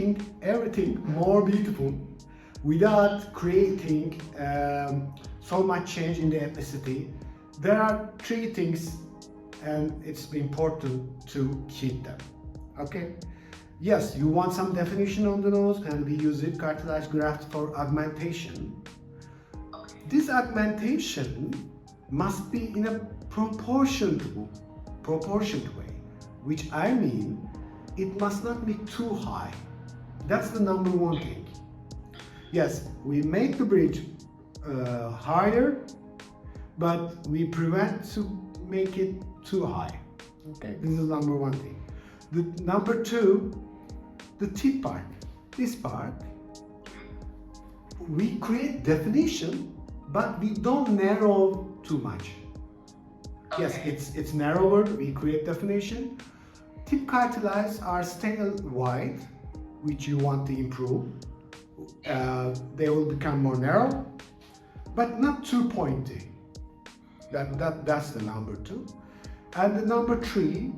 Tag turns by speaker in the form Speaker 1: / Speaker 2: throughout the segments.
Speaker 1: making everything more beautiful without creating so much change in the ethnicity, there are three things, and it's important to keep them. Okay? Yes, you want some definition on the nose, and we use it cartilage graft for augmentation. This augmentation must be in a proportionate way, which I mean it must not be too high. That's the number one thing. Yes, we make the bridge higher, but we prevent to make it too high. Okay, this is number one thing. The number two, the tip part. This part, we create definition, but we don't narrow too much. Yes, it's narrower, we create definition. Tip cartilages are still wide, which you want to improve. They will become more narrow, but not too pointy. That's the number two. And the number three,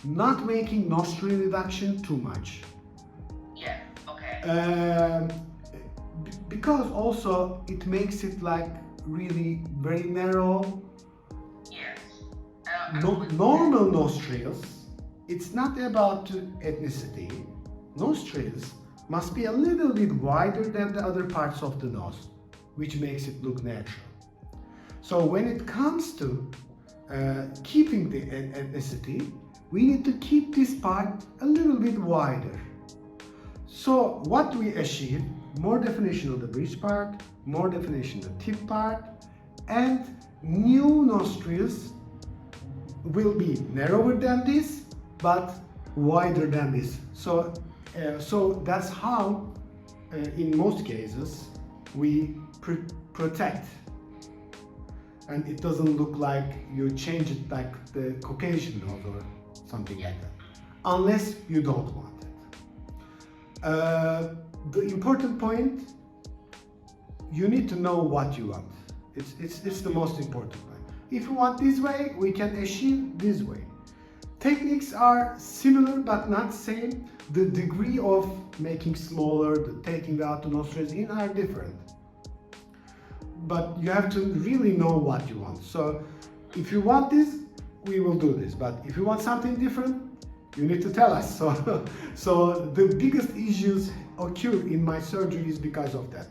Speaker 1: not making nostril reduction too much.
Speaker 2: Yeah, okay.
Speaker 1: Because also it makes it like really very narrow.
Speaker 2: Yes.
Speaker 1: Normal nostrils, it's not about ethnicity. Nostrils must be a little bit wider than the other parts of the nose, which makes it look natural. So when it comes to keeping the ethnicity, we need to keep this part a little bit wider. So what we achieve, more definition of the bridge part, more definition of the tip part, and new nostrils will be narrower than this, but wider than this. So that's how, in most cases, we protect. And it doesn't look like you change it like the Caucasian nose or something like that, unless you don't want it. The important point, you need to know what you want. It's the most important point. If you want this way, we can achieve this way. Techniques are similar but not same. The degree of making smaller, the taking out the nostrils in are different. But you have to really know what you want. So if you want this, we will do this. But if you want something different, you need to tell us. So the biggest issues occur in my surgery is because of that.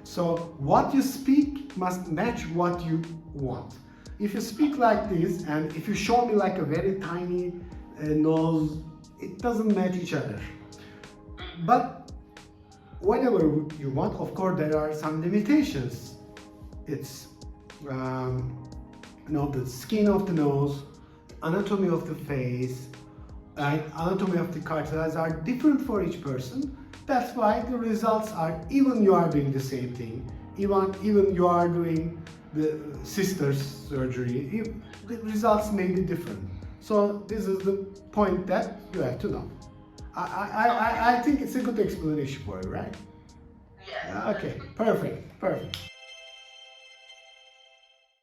Speaker 1: So what you speak must match what you want. If you speak like this, and if you show me like a very tiny nose, it doesn't match each other. But whatever you want, of course, there are some limitations. It's the skin of the nose, anatomy of the face, and anatomy of the cartilage are different for each person. That's why the results are, even you are doing the same thing, even you are doing the sister's surgery, the results may be different. So this is the point that you have to know. I think it's a good explanation for you, right?
Speaker 2: Yeah.
Speaker 1: Okay, perfect.